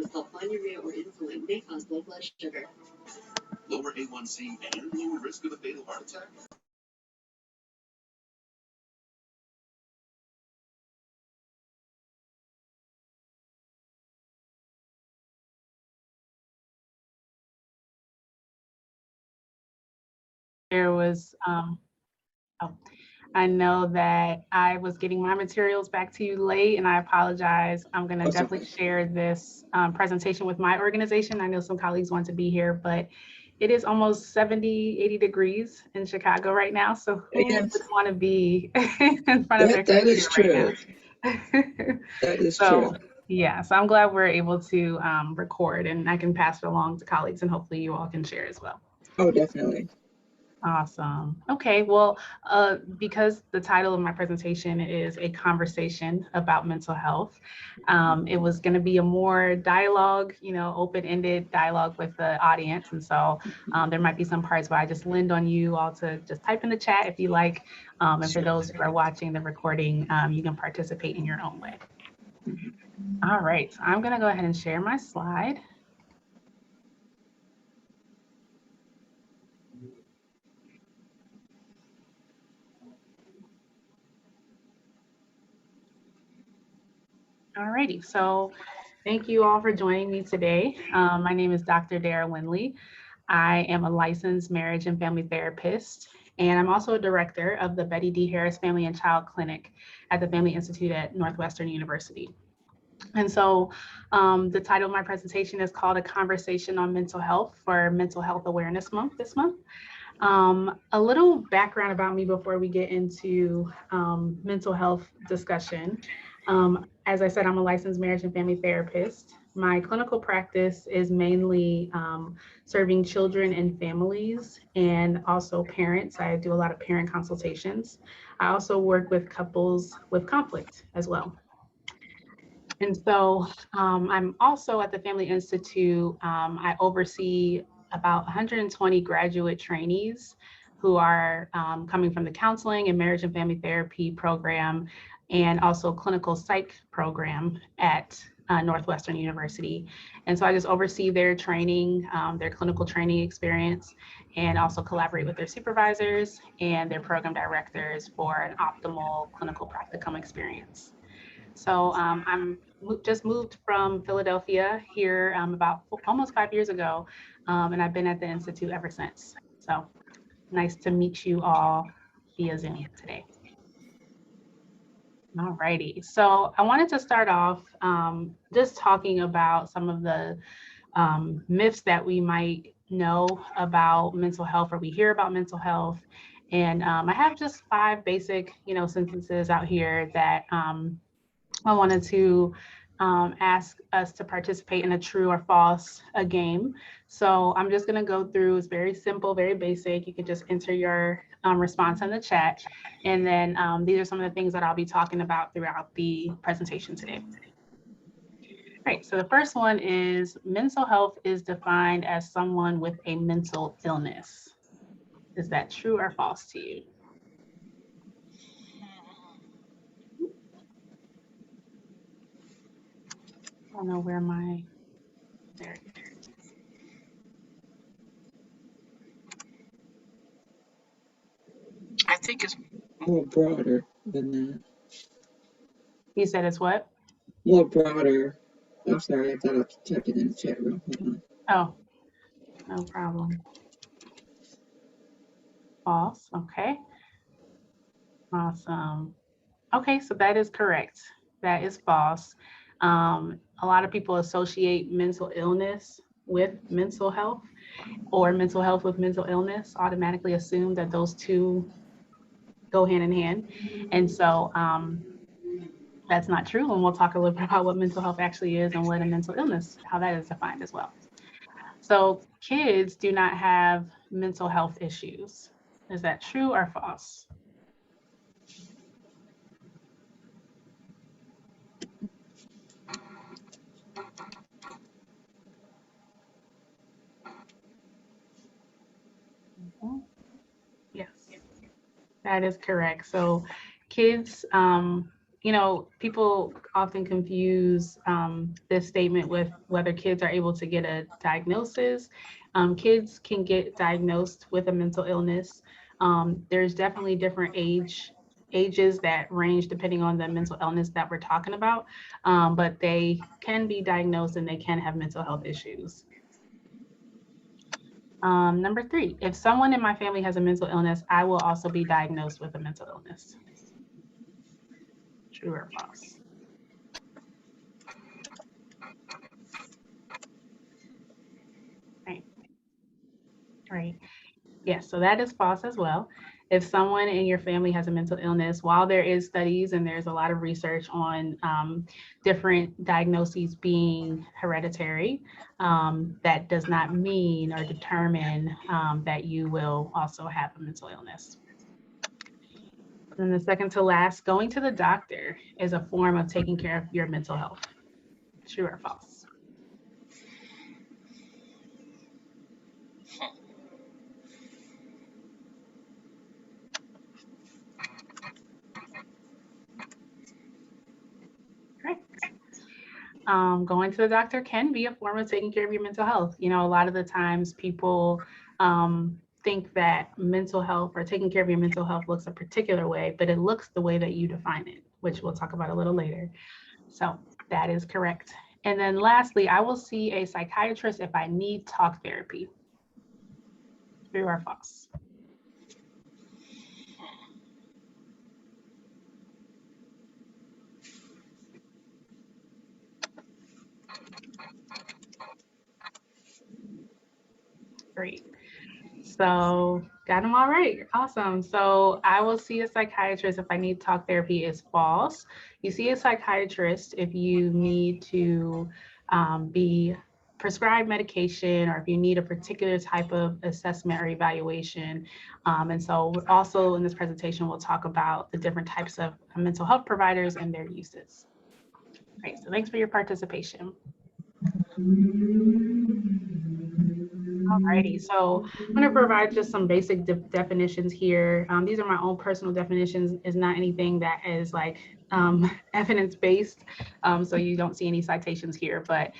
with sulfonylurea or insulin may cause low blood sugar. Lower A1C and lower risk of a fatal heart attack? There was, I know that I was getting my materials back to you late, and I apologize. I'm going to definitely share this presentation with my organization. I know some colleagues want to be here, but it is almost 70, 80 degrees in Chicago right now. So who would want to be in front of their computer? That is true. That is true. Yeah, so I'm glad we're able to record, and I can pass it along to colleagues, and hopefully you all can share as well. Oh, definitely. Awesome. Okay, well, because the title of my presentation is a conversation about mental health, it was going to be a more dialogue, open-ended dialogue with the audience. And so there might be some parts where I just lend on you all to just type in the chat if you like. And for those who are watching the recording, you can participate in your own way. All right, so I'm going to go ahead and share my slide. Alrighty, so thank you all for joining me today. My name is Dr. Dara Winley. I am a licensed marriage and family therapist, and I'm also a director of the Bette D. Harris Family and Child Clinic at the Family Institute at Northwestern University. And so the title of my presentation is called A Conversation on Mental Health for Mental Health Awareness Month this month. A little background about me before we get into mental health discussion. As I said, I'm a licensed marriage and family therapist. My clinical practice is mainly serving children and families and also parents. I do a lot of parent consultations. I also work with couples with conflict as well. And so I'm also at the Family Institute. I oversee about 120 graduate trainees who are coming from the counseling and marriage and family therapy program, and also clinical psych program at Northwestern University. And so I just oversee their training, their clinical training experience, and also collaborate with their supervisors and their program directors for an optimal clinical practicum experience. So I'm just moved from Philadelphia here about almost 5 years ago, and I've been at the Institute ever since. So nice to meet you all via Zoom today. All righty, so I wanted to start off just talking about some of the myths that we might know about mental health, or we hear about mental health. And I have just 5 basic, sentences out here that I wanted to ask us to participate in a true or false game. So I'm just going to go through. It's very simple, very basic. You can just enter your response in the chat. And then these are some of the things that I'll be talking about throughout the presentation today. All right, so the first one is mental health is defined as someone with a mental illness. Is that true or false to you? I don't know where my, there. I think it's more broader than that. You said it's what? More broader. I'm sorry, I thought I typed it in the chat room. Hold on. Oh, no problem. False, okay. Awesome. Okay, so that is correct. That is false. A lot of people associate mental illness with mental health, or mental health with mental illness, automatically assume that those two go hand in hand. And so that's not true. And we'll talk a little bit about what mental health actually is and what a mental illness, how that is defined as well. So kids do not have mental health issues. Is that true or false? Yes, that is correct. So kids people often confuse this statement with whether kids are able to get a diagnosis. Kids can get diagnosed with a mental illness. There's definitely different ages that range depending on the mental illness that we're talking about, but they can be diagnosed and they can have mental health issues. Number 3, if someone in my family has a mental illness, I will also be diagnosed with a mental illness. True or false? Right. Yes, so that is false as well. If someone in your family has a mental illness, while there is studies and there's a lot of research on different diagnoses being hereditary, that does not mean or determine that you will also have a mental illness. And the second to last, going to the doctor is a form of taking care of your mental health. True or false? Going to the doctor can be a form of taking care of your mental health. A lot of the times people think that mental health or taking care of your mental health looks a particular way, but it looks the way that you define it, which we'll talk about a little later. So that is correct. And then lastly, I will see a psychiatrist if I need talk therapy. True or false? Great. So got them all right. Awesome. So I will see a psychiatrist if I need talk therapy is false. You see a psychiatrist if you need to be prescribed medication or if you need a particular type of assessment or evaluation. And so also in this presentation, we'll talk about the different types of mental health providers and their uses. Great. So thanks for your participation. Alrighty, so I'm going to provide just some basic definitions here. These are my own personal definitions. It's not anything that is like evidence-based, so you don't see any citations here, but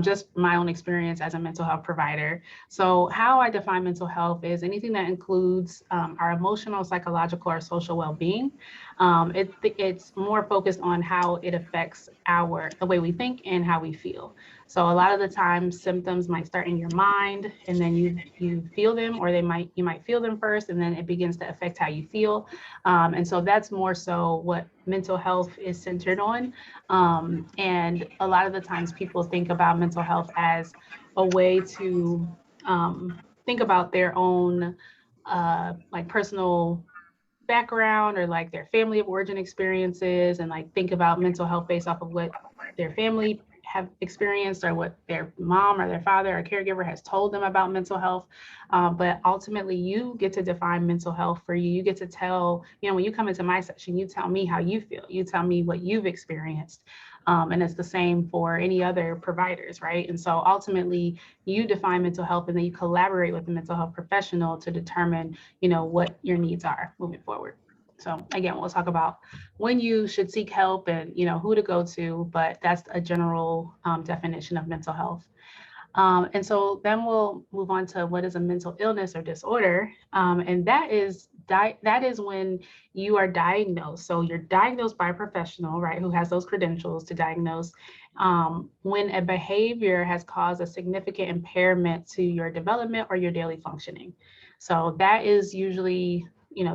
just my own experience as a mental health provider. So how I define mental health is anything that includes our emotional, psychological, or social well-being. It's more focused on how it affects the way we think and how we feel. So a lot of the times symptoms might start in your mind and then you feel them, or you might feel them first and then it begins to affect how you feel. And so that's more so what mental health is centered on. And a lot of the times people think about mental health as a way to think about their own like personal background or like their family of origin experiences and like think about mental health based off of what their family have experienced or what their mom or their father or caregiver has told them about mental health. But ultimately you get to define mental health for you. You get to tell, when you come into my session, you tell me how you feel. You tell me what you've experienced. And it's the same for any other providers, right? And so ultimately you define mental health and then you collaborate with a mental health professional to determine, what your needs are moving forward. So again, we'll talk about when you should seek help and, who to go to, but that's a general definition of mental health. And so then we'll move on to what is a mental illness or disorder. And that is when you are diagnosed. So you're diagnosed by a professional, right, who has those credentials to diagnose when a behavior has caused a significant impairment to your development or your daily functioning. So that is usually,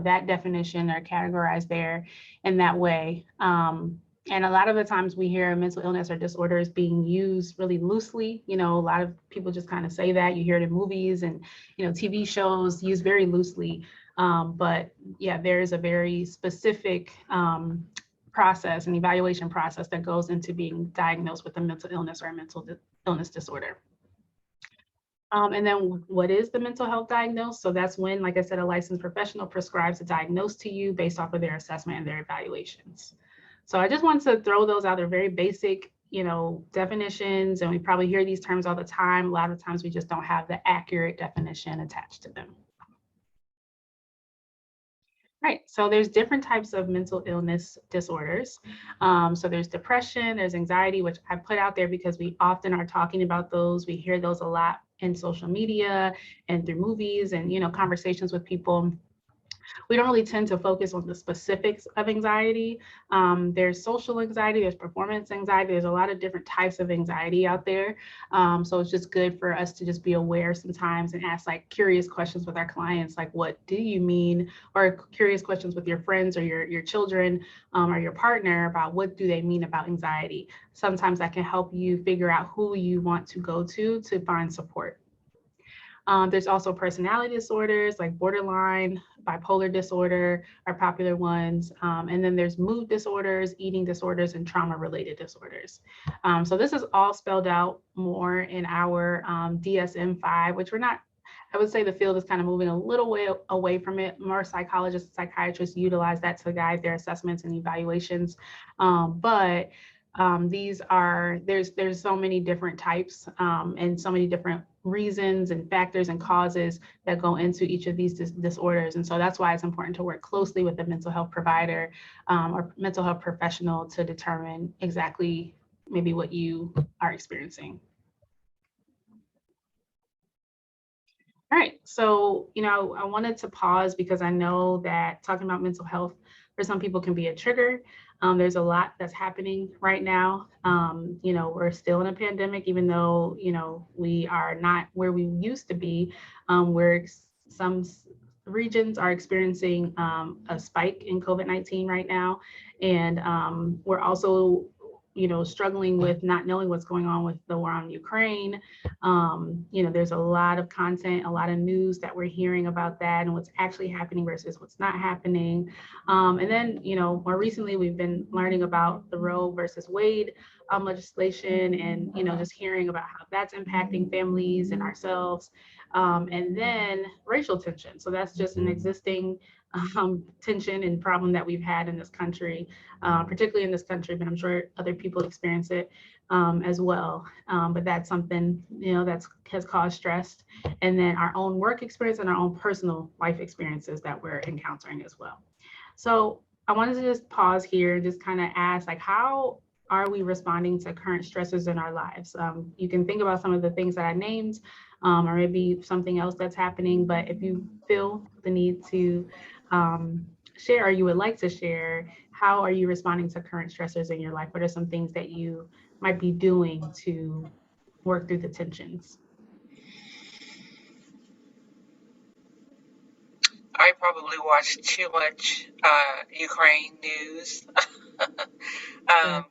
that definition are categorized there in that way. And a lot of the times we hear mental illness or disorders being used really loosely. A lot of people just kind of say that. You hear it in movies and, TV shows used very loosely. But yeah, there is a very specific process, an evaluation process that goes into being diagnosed with a mental illness or a mental illness disorder. And then what is the mental health diagnosis? So that's when, like I said, a licensed professional prescribes a diagnosis to you based off of their assessment and their evaluations. So I just wanted to throw those out. They're very basic, definitions, and we probably hear these terms all the time. A lot of times we just don't have the accurate definition attached to them. Right. So there's different types of mental illness disorders. So there's depression, there's anxiety, which I put out there because we often are talking about those. We hear those a lot in social media and through movies and, conversations with people. We don't really tend to focus on the specifics of anxiety. There's social anxiety, there's performance anxiety, there's a lot of different types of anxiety out there. So it's just good for us to just be aware sometimes and ask like curious questions with our clients, like, what do you mean? Or curious questions with your friends or your children or your partner about what do they mean about anxiety. Sometimes that can help you figure out who you want to go to find support. There's also personality disorders like borderline, bipolar disorder are popular ones. And then there's mood disorders, eating disorders, and trauma-related disorders. So this is all spelled out more in our DSM-5, which we're not, I would say the field is kind of moving a little way away from it. More psychologists and psychiatrists utilize that to guide their assessments and evaluations. But these are, there's so many different types and so many different reasons and factors and causes that go into each of these disorders. And so that's why it's important to work closely with a mental health provider or mental health professional to determine exactly maybe what you are experiencing. All right, so, I wanted to pause because I know that talking about mental health for some people can be a trigger. There's a lot that's happening right now. We're still in a pandemic, even though, we are not where we used to be. Where some regions are experiencing a spike in COVID-19 right now. And we're also struggling with not knowing what's going on with the war on Ukraine. There's a lot of content, a lot of news that we're hearing about that and what's actually happening versus what's not happening. And then, more recently, we've been learning about the Roe versus Wade legislation and, just hearing about how that's impacting families and ourselves. And then racial tension. So that's just an existing tension and problem that we've had in this country, particularly in this country, but I'm sure other people experience it as well. But that's something, that has caused stress. And then our own work experience and our own personal life experiences that we're encountering as well. So I wanted to just pause here and just kind of ask, like, how are we responding to current stresses in our lives? You can think about some of the things that I named, or maybe something else that's happening, but if you feel the need to share or you would like to share, how are you responding to current stressors in your life? What are some things that you might be doing to work through the tensions? I probably watch too much Ukraine news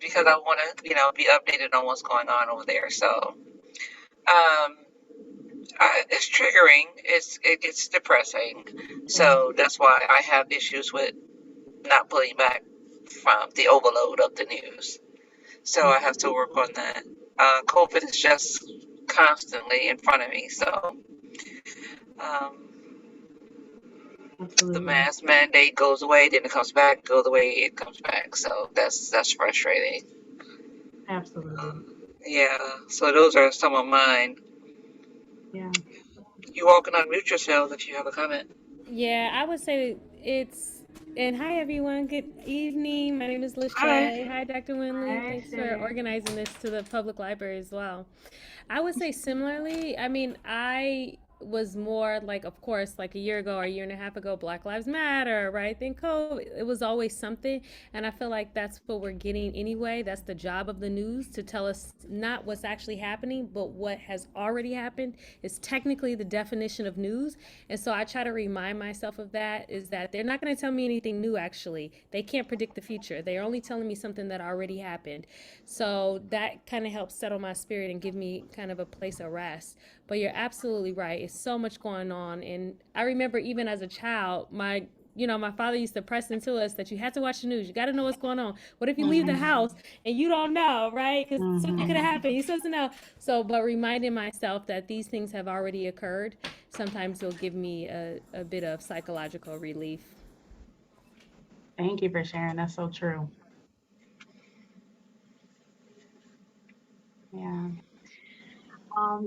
because I want to, be updated on what's going on over there. So it's triggering. It's depressing. So that's why I have issues with not pulling back from the overload of the news. So I have to work on that. COVID is just constantly in front of me. So the mask mandate goes away, then it comes back, goes away, it comes back. So that's frustrating. Absolutely. Yeah. So those are some of mine. Yeah. You all can unmute yourselves if you have a comment. Yeah, I would say it's, and hi everyone, good evening. My name is Liz Hi. Trey. Hi, Dr. Winley. Hi, Thanks for Shay. organizing this to the public library as well. I would say similarly, I mean, I was more like, of course, like a year ago or a year and a half ago, Black Lives Matter, right? Then COVID, it was always something. And I feel like that's what we're getting anyway. That's the job of the news, to tell us not what's actually happening, but what has already happened is technically the definition of news. And so I try to remind myself of that, is that they're not going to tell me anything new, actually. They can't predict the future. They're only telling me something that already happened. So that kind of helps settle my spirit and give me kind of a place of rest. But you're absolutely right. It's so much going on. And I remember even as a child, my father used to press into us that you have to watch the news. You got to know what's going on. What if you leave the house and you don't know, right? Because something could have happened. You're supposed to know. So, but reminding myself that these things have already occurred, sometimes will give me a bit of psychological relief. Thank you for sharing. That's so true. Yeah.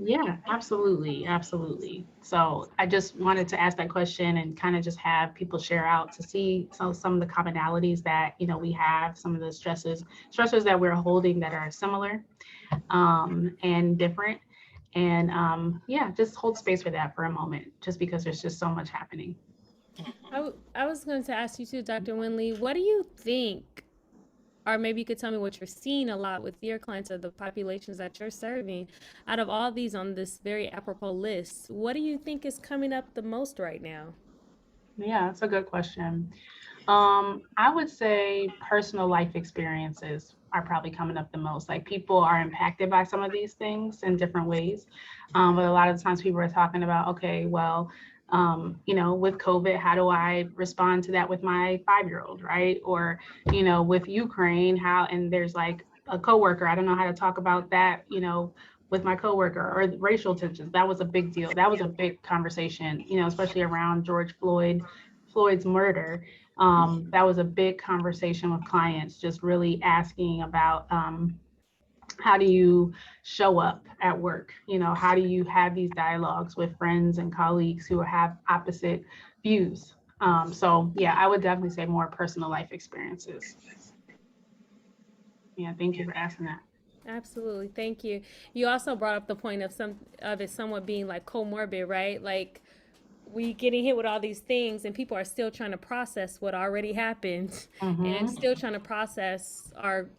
Yeah, absolutely, absolutely. So I just wanted to ask that question and kind of just have people share out to see some of the commonalities that we have, some of the stressors that we're holding that are similar and different. And yeah, just hold space for that for a moment, just because there's just so much happening. I was going to ask you too, Dr. Winley, what do you think, or maybe you could tell me what you're seeing a lot with your clients or the populations that you're serving, out of all these on this very apropos list, what do you think is coming up the most right now? Yeah, that's a good question. I would say personal life experiences are probably coming up the most. Like people are impacted by some of these things in different ways. But a lot of the times people are talking about, okay, well, with COVID, how do I respond to that with my 5-year-old, right? Or, with Ukraine, how, and there's like a coworker, I don't know how to talk about that, with my coworker, or racial tensions. That was a big deal. That was a big conversation, especially around Floyd's murder. That was a big conversation with clients, just really asking about how do you show up at work? How do you have these dialogues with friends and colleagues who have opposite views? So yeah, I would definitely say more personal life experiences. Yeah, thank you for asking that. Absolutely. Thank you. You also brought up the point of it somewhat being like comorbid, right? Like we getting hit with all these things and people are still trying to process what already happened and Mm-hmm. still trying to process our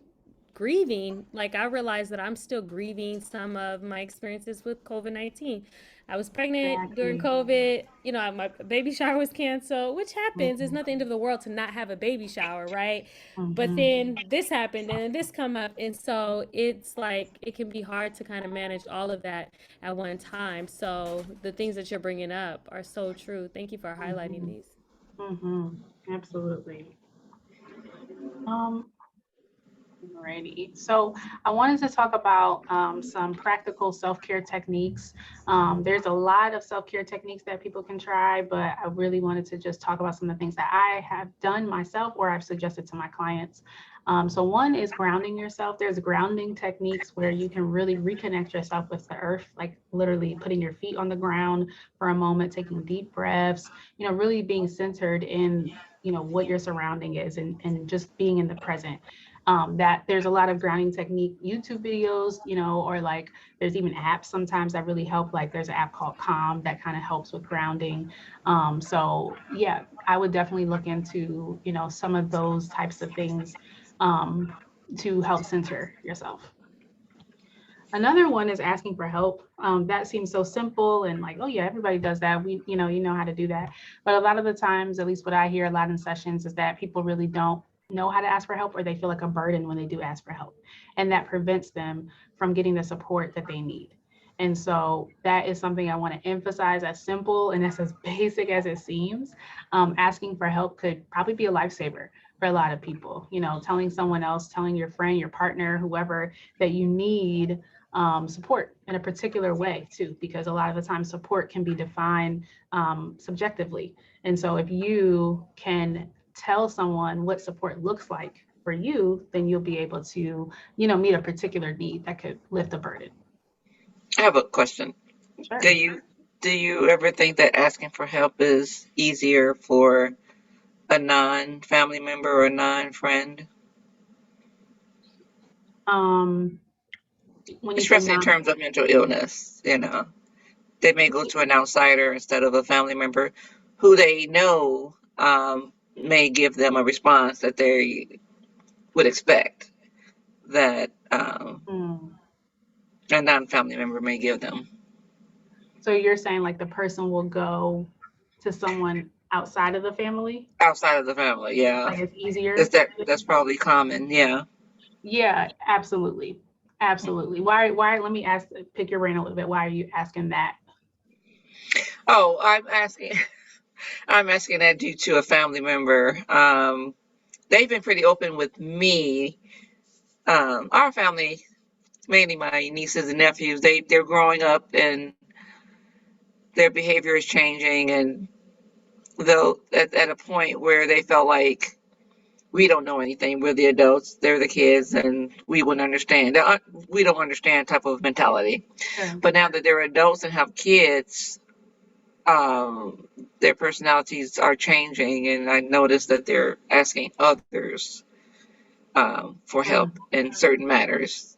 grieving. Like I realized that I'm still grieving some of my experiences with COVID-19. I was pregnant during Exactly. COVID. My baby shower was canceled, which happens. It's Mm-hmm. not the end of the world to not have a baby shower, right? But Mm-hmm. then this happened and then this come up. And so it's like, it can be hard to kind of manage all of that at one time. So the things that you're bringing up are so true. Thank you for highlighting Mm-hmm. these. Mm-hmm. Absolutely. Um, Alrighty. So I wanted to talk about some practical self-care techniques. There's a lot of self-care techniques that people can try, but I really wanted to just talk about some of the things that I have done myself or I've suggested to my clients. So one is grounding yourself. There's grounding techniques where you can really reconnect yourself with the earth, like literally putting your feet on the ground for a moment, taking deep breaths, really being centered in, what your surrounding is and just being in the present. That there's a lot of grounding technique YouTube videos, or like there's even apps sometimes that really help. Like there's an app called Calm that kind of helps with grounding. So yeah, I would definitely look into, some of those types of things um, to help center yourself. Another one is asking for help. That seems so simple and like, oh yeah, everybody does that. You know how to do that. But a lot of the times, at least what I hear a lot in sessions is that people really don't know how to ask for help, or they feel like a burden when they do ask for help. And that prevents them from getting the support that they need. And so that is something I want to emphasize, as simple and as basic as it seems. Asking for help could probably be a lifesaver for a lot of people. Telling someone else, telling your friend, your partner, whoever, that you need support in a particular way too, because a lot of the time support can be defined subjectively. And so if you can tell someone what support looks like for you, then you'll be able to, meet a particular need that could lift a burden. I have a question. Sure. Do you ever think that asking for help is easier for a non-family member or a non-friend, Um, when you say especially in non, terms of mental illness? They may go to an outsider instead of a family member who they know may give them a response that they would expect that mm. a non-family member may give them So you're saying like the person will go to someone outside of the family, outside of the family. Yeah, like it's easier. that's probably common. Yeah. Yeah, absolutely. Absolutely. Why, let me pick your brain a little bit. Why are you asking that? Oh, I'm asking that due to a family member. They've been pretty open with me. Our family, mainly my nieces and nephews, they're growing up and their behavior is changing, and though at a point where they felt like we don't know anything. We're the adults, they're the kids, and we wouldn't understand. We don't understand type of mentality. Sure. But now that they're adults and have kids, their personalities are changing, and I noticed that they're asking others for help in certain matters.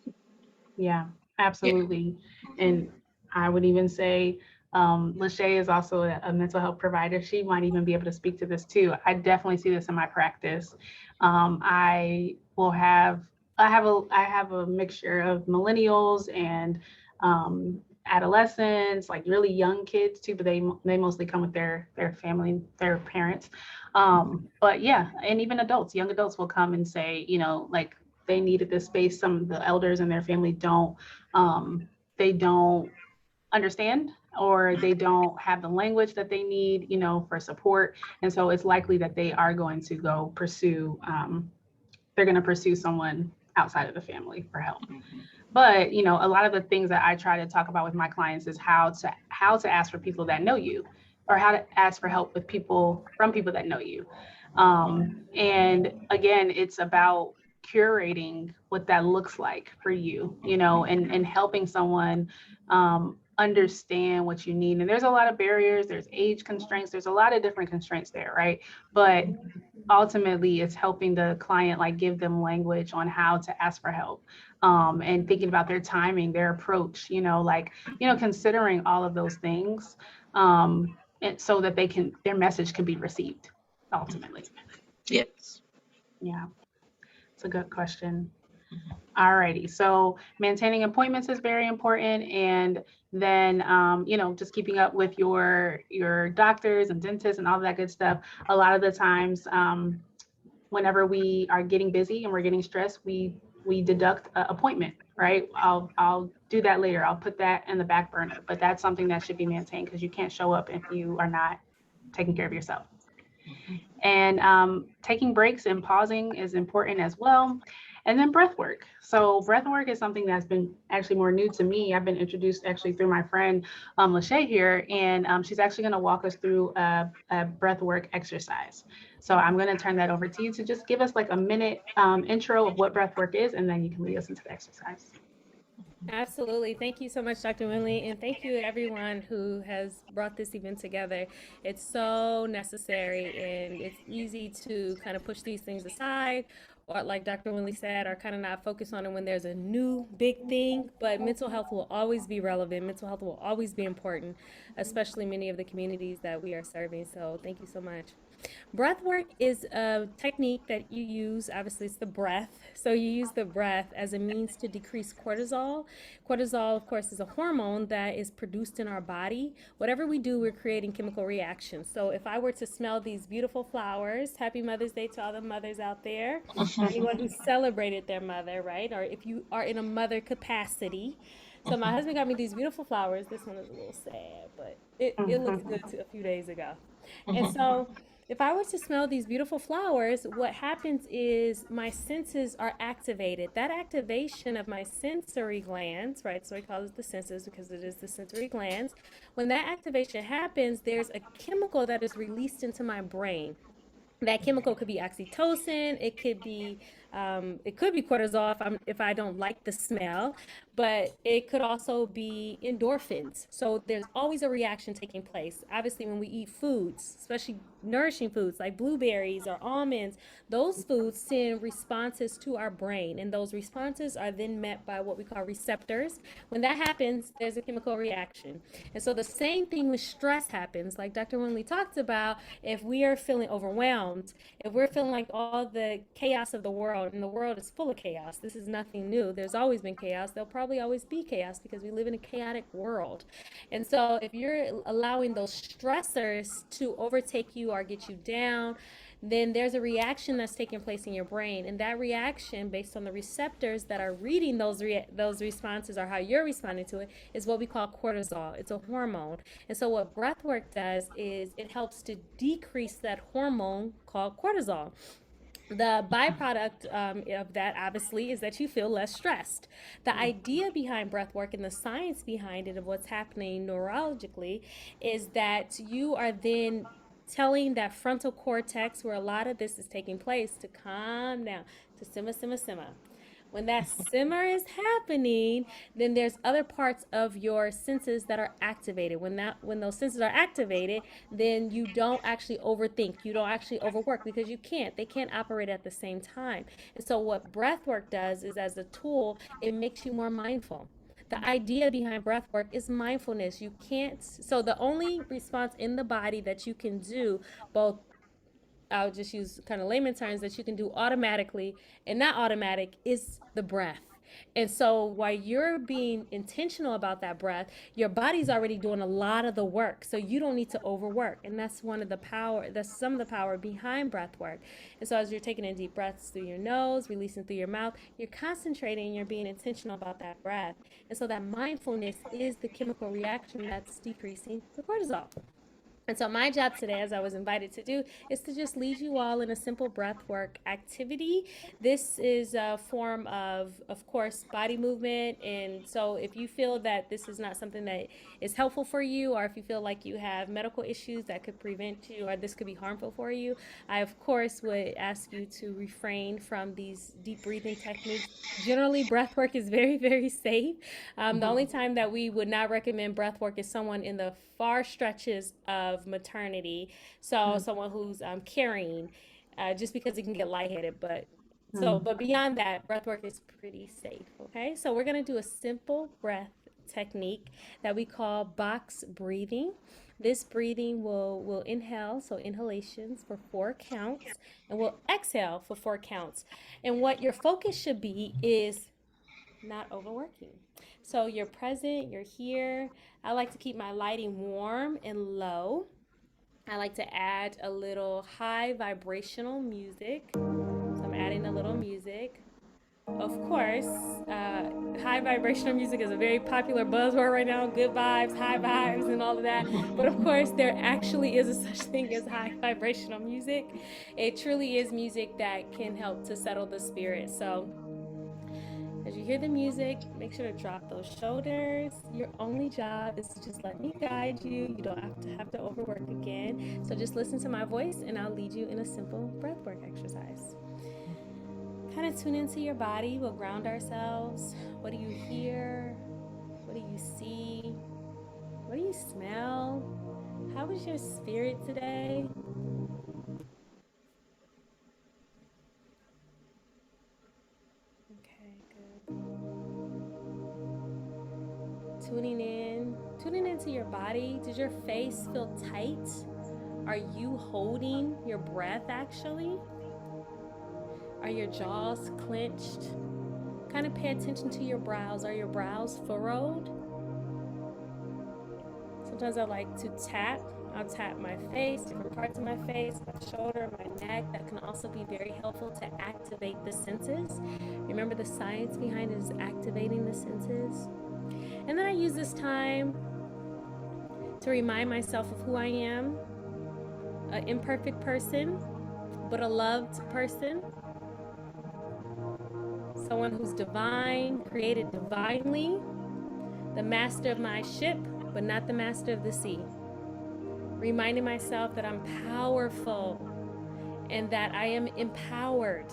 Yeah, Yeah. absolutely. And I would even say Lachey is also a mental health provider. She might even be able to speak to this too. I definitely see this in my practice. I will have I have a mixture of millennials and adolescents, like really young kids too, but they mostly come with their family, their parents. But yeah, and even adults, young adults will come and say, you know, like they needed this space. Some of the elders in their family they don't understand, or they don't have the language that they need, you know, for support. And so it's likely that they are going to go pursue, they're going to pursue someone outside of the family for help. But, you know, a lot of the things that I try to talk about with my clients is how to ask for people that know you, or how to ask for help with people from people that know you. And again, it's about curating what that looks like for you, you know, and helping someone understand what you need. And there's a lot of barriers, there's age constraints, there's a lot of different constraints there, right? But ultimately it's helping the client like give them language on how to ask for help, and thinking about their timing, their approach, you know, like, you know, considering all of those things, and so that their message can be received ultimately. Yes. Yeah, it's a good question. Alrighty, so maintaining appointments is very important, and then you know, just keeping up with your doctors and dentists and all that good stuff. A lot of the times, whenever we are getting busy and we're getting stressed, we deduct an appointment, right? I'll do that later. I'll put that in the back burner, but that's something that should be maintained, because you can't show up if you are not taking care of yourself. And taking breaks and pausing is important as well. And then breath work. So breath work is something that's been actually more new to me. I've been introduced actually through my friend Lachey here, and she's actually going to walk us through a breath work exercise. So I'm going to turn that over to you to just give us like a minute intro of what breath work is, and then you can lead us into the exercise. Absolutely. Thank you so much, Dr. Winley, and thank you everyone who has brought this event together. It's so necessary, and it's easy to kind of push these things aside, or like Dr. Winley said, or kind of not focus on it when there's a new big thing. But mental health will always be relevant. Mental health will always be important, especially many of the communities that we are serving. So thank you so much. Breathwork is a technique that you use, obviously it's the breath. So you use the breath as a means to decrease cortisol. Cortisol, of course, is a hormone that is produced in our body. Whatever we do, we're creating chemical reactions. So if I were to smell these beautiful flowers, happy Mother's Day to all the mothers out there, anyone who celebrated their mother, right? Or if you are in a mother capacity. So my husband got me these beautiful flowers. This one is a little sad, but it looks good a few days ago. And so if I were to smell these beautiful flowers, what happens is my senses are activated. That activation of my sensory glands, right? So we call it the senses because it is the sensory glands. When that activation happens, there's a chemical that is released into my brain. That chemical could be oxytocin. It could be cortisol if I don't like the smell, but it could also be endorphins. So there's always a reaction taking place. Obviously, when we eat foods, especially nourishing foods like blueberries or almonds, those foods send responses to our brain, and those responses are then met by what we call receptors. When that happens, there's a chemical reaction. And so the same thing with stress happens, like Dr. Winley talked about. If we are feeling overwhelmed, if we're feeling like all the chaos of the world, and the world is full of chaos, this is nothing new. There's always been chaos. There'll probably always be chaos because we live in a chaotic world. And so if you're allowing those stressors to overtake you or get you down, then there's a reaction that's taking place in your brain, and that reaction, based on the receptors that are reading those responses, or how you're responding to it, is what we call cortisol. It's a hormone. And so what breath work does is it helps to decrease that hormone called cortisol. The byproduct of that, obviously, is that you feel less stressed. The idea behind breath work and the science behind it, of what's happening neurologically, is that you are then telling that frontal cortex where a lot of this is taking place to calm down, to simmer, simmer, simmer. When that simmer is happening, then there's other parts of your senses that are activated. When those senses are activated, then you don't actually overthink. You don't actually overwork because you can't. They can't operate at the same time. And so what breath work does is, as a tool, it makes you more mindful. The idea behind breath work is mindfulness. You can't, so the only response in the body that you can do, both, I'll just use kind of layman terms, that you can do automatically and not automatic, is the breath. And so while you're being intentional about that breath, your body's already doing a lot of the work. So you don't need to overwork. And that's some of the power behind breath work. And so as you're taking in deep breaths through your nose, releasing through your mouth, you're concentrating, you're being intentional about that breath. And so that mindfulness is the chemical reaction that's decreasing the cortisol. And so my job today, as I was invited to do, is to just lead you all in a simple breath work activity. This is a form of course, body movement. And so if you feel that this is not something that is helpful for you, or if you feel like you have medical issues that could prevent you, or this could be harmful for you, I, of course, would ask you to refrain from these deep breathing techniques. Generally, breath work is very, very safe. The only time that we would not recommend breath work is someone in the far stretches of maternity. So someone who's carrying, just because it can get lightheaded. But beyond that, breath work is pretty safe. Okay, so we're gonna do a simple breath technique that we call box breathing. This breathing will inhale, so inhalations for 4 counts, and we'll exhale for 4 counts. And what your focus should be is not overworking. So you're present, you're here. I like to keep my lighting warm and low. I like to add a little high vibrational music. So I'm adding a little music. Of course, high vibrational music is a very popular buzzword right now. Good vibes, high vibes, and all of that. But of course, there actually is a such thing as high vibrational music. It truly is music that can help to settle the spirit. So as you hear the music, make sure to drop those shoulders. Your only job is to just let me guide you. You don't have to overwork again. So just listen to my voice and I'll lead you in a simple breathwork exercise. Kind of tune into your body. We'll ground ourselves. What do you hear? What do you see? What do you smell? How is your spirit today? Tuning into your body. Does your face feel tight? Are you holding your breath actually? Are your jaws clenched? Kind of pay attention to your brows. Are your brows furrowed? Sometimes I like to tap. I'll tap my face, different parts of my face, my shoulder, my neck. That can also be very helpful to activate the senses. Remember, the science behind it is activating the senses. And then I use this time to remind myself of who I am, an imperfect person, but a loved person, someone who's divine, created divinely, the master of my ship, but not the master of the sea. Reminding myself that I'm powerful and that I am empowered.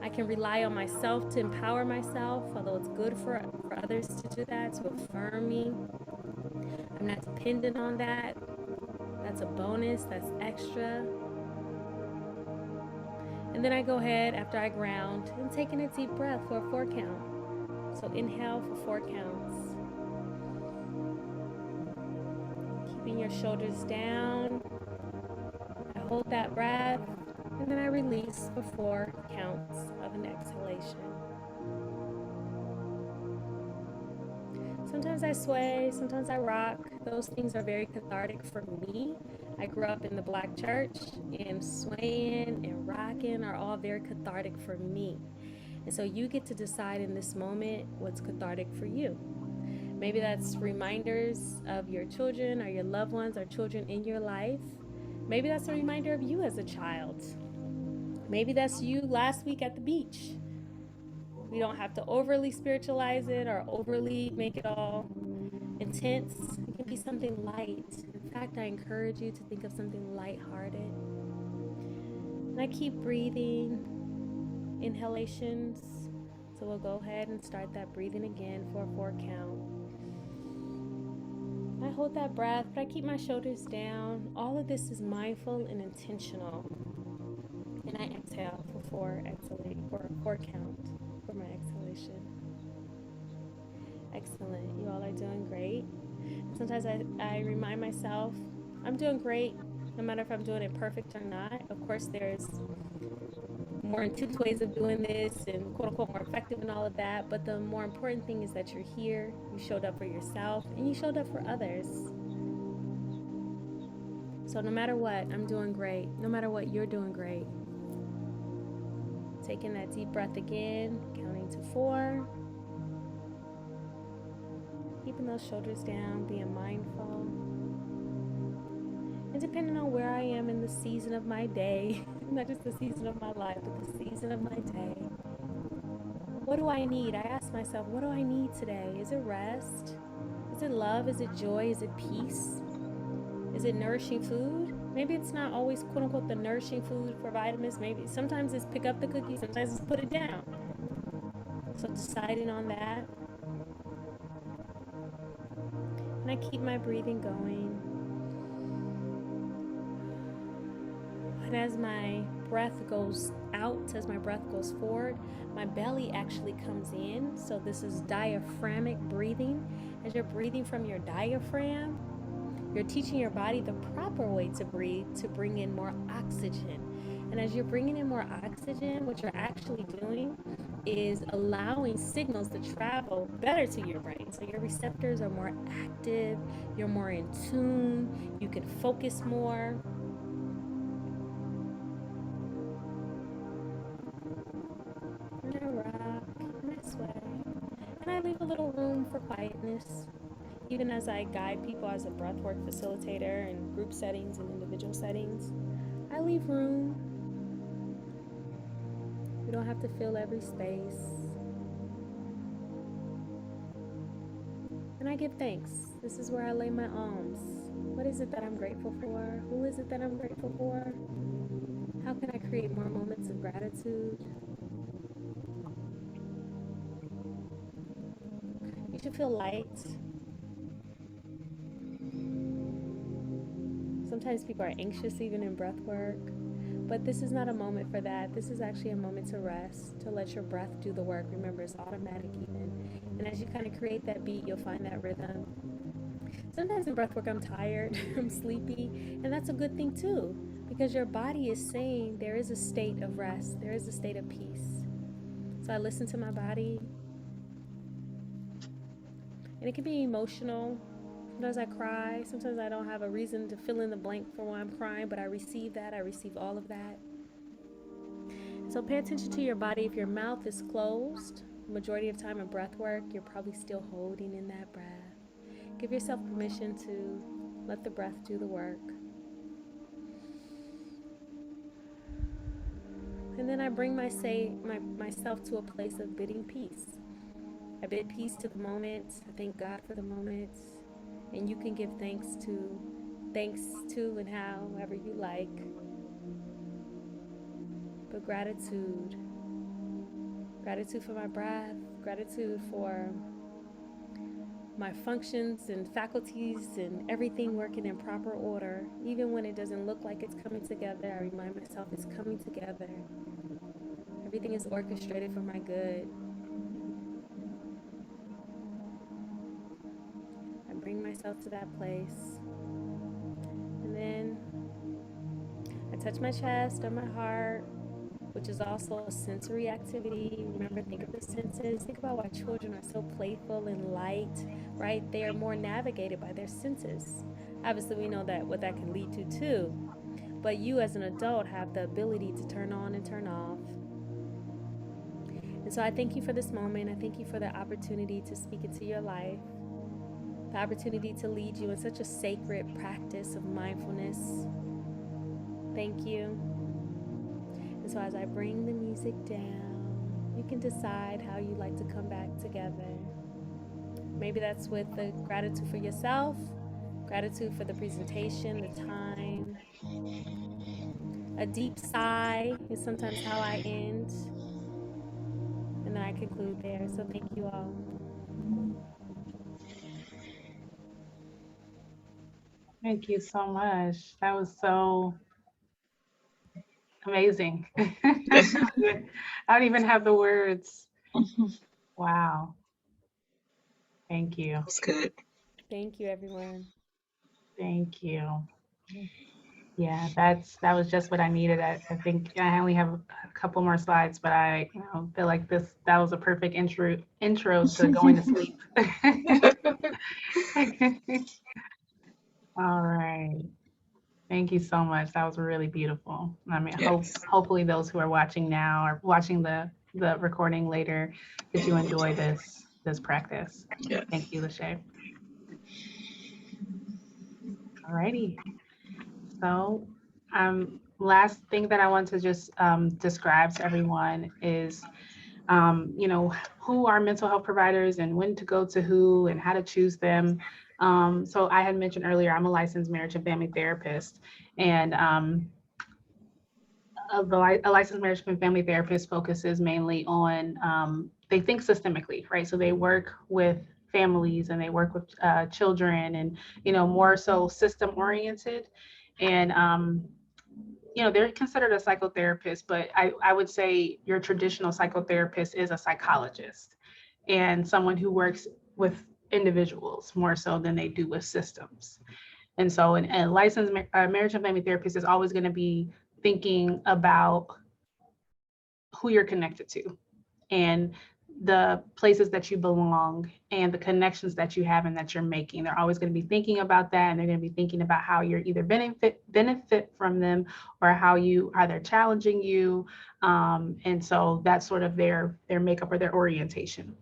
I can rely on myself to empower myself, although it's good for others to do that, to affirm me. I'm not dependent on that. That's a bonus, that's extra. And then I go ahead, after I ground, and taking a deep breath for a 4 count. So inhale for 4 counts. Keeping your shoulders down. I hold that breath. And then I release for 4 counts of an exhalation. Sometimes I sway, sometimes I rock. Those things are very cathartic for me. I grew up in the Black church, and swaying and rocking are all very cathartic for me. And so you get to decide in this moment what's cathartic for you. Maybe that's reminders of your children or your loved ones or children in your life. Maybe that's a reminder of you as a child. Maybe that's you last week at the beach. We don't have to overly spiritualize it or overly make it all intense. It can be something light and In fact, I encourage you to think of something lighthearted. And I keep breathing, inhalations. So we'll go ahead and start that breathing again for a 4 count. I hold that breath, but I keep my shoulders down. All of this is mindful and intentional. And I exhale for 4 count for my exhalation. Excellent. You all are doing great. Sometimes I remind myself I'm doing great, no matter if I'm doing it perfect or not. Of course, there's more intense ways of doing this and quote unquote more effective and all of that. But the more important thing is that you're here, you showed up for yourself, and you showed up for others. So no matter what, I'm doing great. No matter what, you're doing great. Taking that deep breath again, counting to 4. Keeping those shoulders down, being mindful. And depending on where I am in the season of my day, not just the season of my life, but the season of my day, what do I need? I ask myself, what do I need today? Is it rest? Is it love? Is it joy? Is it peace? Is it nourishing food? Maybe it's not always quote unquote the nourishing food for vitamins. Maybe sometimes it's pick up the cookie, sometimes it's put it down. So deciding on that. And I keep my breathing going. And as my breath goes out, as my breath goes forward, my belly actually comes in. So this is diaphragmic breathing. As you're breathing from your diaphragm, you're teaching your body the proper way to breathe to bring in more oxygen. And as you're bringing in more oxygen, what you're actually doing is allowing signals to travel better to your brain. So your receptors are more active, you're more in tune, you can focus more. And I rock, and I sway, and I leave a little room for quietness. Even as I guide people as a breathwork facilitator in group settings and individual settings, I leave room. You don't have to fill every space. And I give thanks. This is where I lay my alms. What is it that I'm grateful for? Who is it that I'm grateful for? How can I create more moments of gratitude? You should feel light. Sometimes people are anxious even in breath work, but this is not a moment for that. This is actually a moment to rest, to let your breath do the work. Remember, it's automatic even. And as you kind of create that beat, you'll find that rhythm. Sometimes in breath work, I'm tired, I'm sleepy, and that's a good thing too, because your body is saying there is a state of rest, there is a state of peace. So I listen to my body, and it can be emotional. Sometimes I cry. Sometimes I don't have a reason to fill in the blank for why I'm crying, but I receive that. I receive all of that. So pay attention to your body. If your mouth is closed, the majority of time in breath work, you're probably still holding in that breath. Give yourself permission to let the breath do the work. And then I bring myself to a place of bidding peace. I bid peace to the moment. I thank God for the moment. And you can give thanks to and however you like. But gratitude for my breath, gratitude for my functions and faculties and everything working in proper order. Even when it doesn't look like it's coming together, I remind myself it's coming together. Everything is orchestrated for my good. Bring myself to that place. And then I touch my chest or my heart, which is also a sensory activity. Remember, think of the senses. Think about why children are so playful and light, right? They are more navigated by their senses. Obviously, we know that what that can lead to too. But you as an adult have the ability to turn on and turn off. And so I thank you for this moment. I thank you for the opportunity to speak into your life. The opportunity to lead you in such a sacred practice of mindfulness. Thank you. And so as I bring the music down, you can decide how you'd like to come back together. Maybe that's with the gratitude for yourself, Gratitude for the presentation, the time. A deep sigh is sometimes how I end, and then I conclude there. So thank you all. Thank you so much. That was so amazing. I don't even have the words. Wow. Thank you. That's good. Thank you, everyone. Thank you. Yeah, that was just what I needed. I think I only have a couple more slides, but I feel like that was a perfect intro to going to sleep. All right. Thank you so much. That was really beautiful. I mean, Yes. hopefully those who are watching now or watching the recording later, that you enjoy this practice. Yes. Thank you, Lachey. All righty. So, last thing that I want to just describe to everyone is, who are mental health providers and when to go to who and how to choose them. So I had mentioned earlier, I'm a licensed marriage and family therapist, and a licensed marriage and family therapist focuses mainly on, they think systemically, right? So they work with families and they work with children and, more so system oriented. And, they're considered a psychotherapist, but I would say your traditional psychotherapist is a psychologist and someone who works with individuals more so than they do with systems. And so a licensed marriage and family therapist is always going to be thinking about who you're connected to and the places that you belong and the connections that you have and that you're making. They're always going to be thinking about that, and they're going to be thinking about how you're either benefit from them or how they're challenging you. And so that's sort of their makeup or their orientation.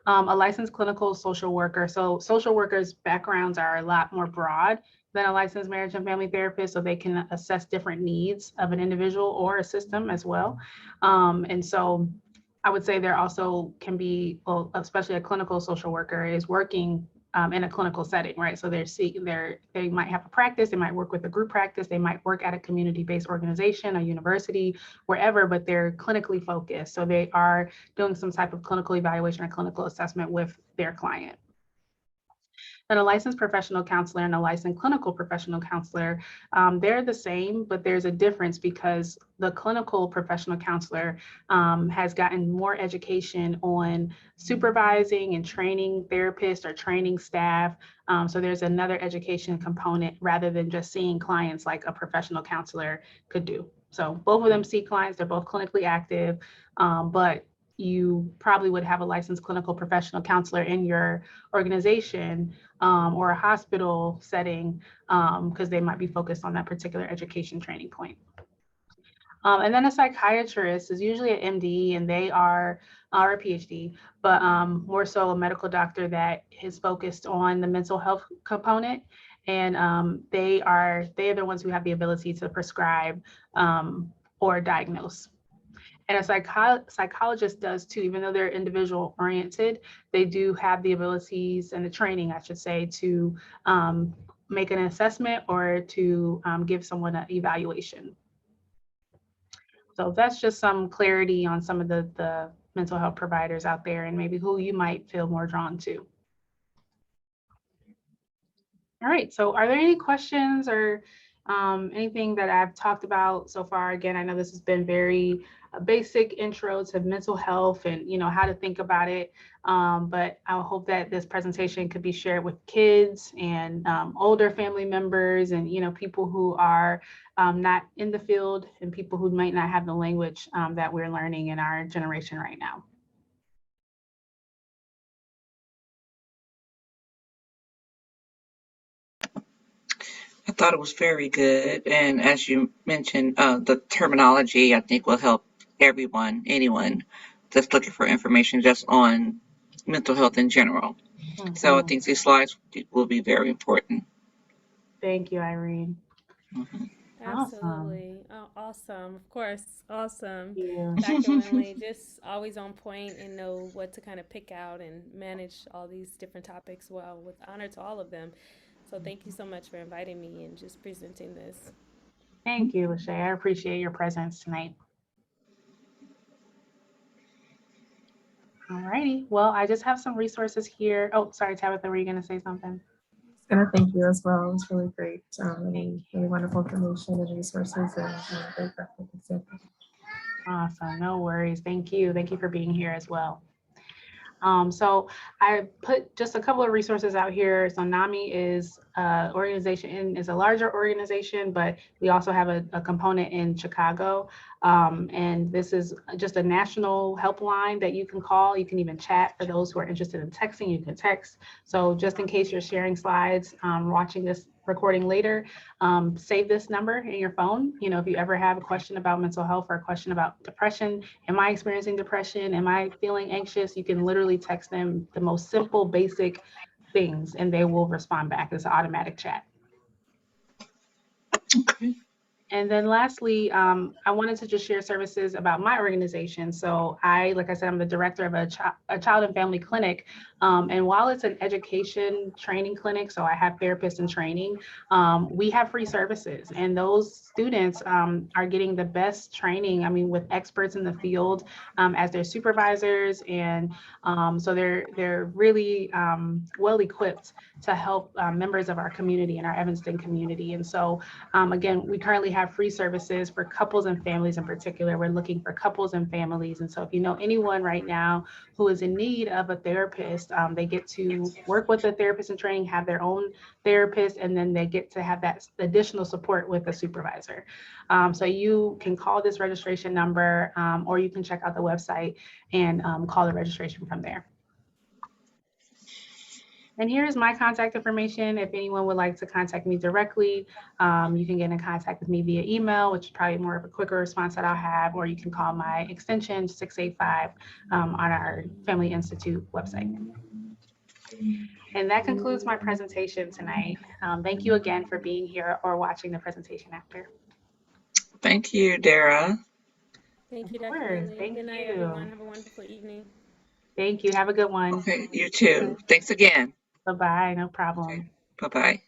A licensed clinical social worker. So social workers' backgrounds are a lot more broad than a licensed marriage and family therapist, so they can assess different needs of an individual or a system as well. And so I would say there also can be, well, especially a clinical social worker is working in a clinical setting, right? So they might have a practice, they might work with a group practice, they might work at a community-based organization, a university, wherever, but they're clinically focused. So they are doing some type of clinical evaluation or clinical assessment with their client. And a licensed professional counselor and a licensed clinical professional counselor, they're the same, but there's a difference because the clinical professional counselor has gotten more education on supervising and training therapists or training staff. So there's another education component rather than just seeing clients like a professional counselor could do. So both of them see clients, they're both clinically active, but you probably would have a licensed clinical professional counselor in your organization or a hospital setting because they might be focused on that particular education training point. And then a psychiatrist is usually an MD, and they are or a Ph.D., but more so a medical doctor that is focused on the mental health component. And they are the ones who have the ability to prescribe or diagnose. And a psychologist does too, even though they're individual oriented, they do have the abilities and the training, I should say, to make an assessment or to give someone an evaluation. So that's just some clarity on some of the mental health providers out there and maybe who you might feel more drawn to. All right, so are there any questions or anything that I've talked about so far? Again, I know this has been very basic intro to mental health and how to think about it, but I hope that this presentation could be shared with kids and older family members and people who are not in the field and people who might not have the language that we're learning in our generation right now. I thought it was very good. And as you mentioned, the terminology, I think, will help anyone that's looking for information just on mental health in general. Mm-hmm. So I think these slides will be very important. Thank you, Irene. Mm-hmm. Absolutely. Awesome. Of course. Awesome. Yeah. Dr. Winley, just always on point and know what to kind of pick out and manage all these different topics well, with honor to all of them. So thank you so much for inviting me and just presenting this. Thank you, Lachey. I appreciate your presence tonight. All righty. Well, I just have some resources here. Oh, sorry, Tabitha, were you going to say something? And I thank you as well. It was really great. Really wonderful information and resources and great graphic example. Awesome. No worries. Thank you. Thank you for being here as well. So I put just a couple of resources out here. So NAMI is organization is a larger organization, but we also have a component in Chicago. And this is just a national helpline that you can call. You can even chat. For those who are interested in texting, you can text. So just in case you're sharing slides, watching this recording later, save this number in your phone. You know, if you ever have a question about mental health or a question about depression, am I experiencing depression? Am I feeling anxious? You can literally text them the most simple, basic things, and they will respond back. It's an automatic chat. Okay. And then lastly, I wanted to just share services about my organization. So like I said, I'm the director of a child and family clinic. And while it's an education training clinic, so I have therapists in training, we have free services. And those students are getting the best training, I mean, with experts in the field as their supervisors. And so they're really well equipped to help members of our community and our Evanston community. And so again, we currently have free services for couples and families in particular. We're looking for couples and families. And so if you know anyone right now who is in need of a therapist, they get to work with a therapist in training, have their own therapist, and then they get to have that additional support with a supervisor. So you can call this registration number or you can check out the website and call the registration from there. And here's my contact information. If anyone would like to contact me directly, you can get in contact with me via email, which is probably more of a quicker response that I'll have, or you can call my extension 685 on our Family Institute website. And that concludes my presentation tonight. Thank you again for being here or watching the presentation after. Thank you, Dara. Thank you, Of Dr. course. Winley. Thank Good night, you. everyone. Have a wonderful evening. Thank you. Have a good one. Okay, you too. Thanks again. Bye-bye. No Okay, problem. bye-bye.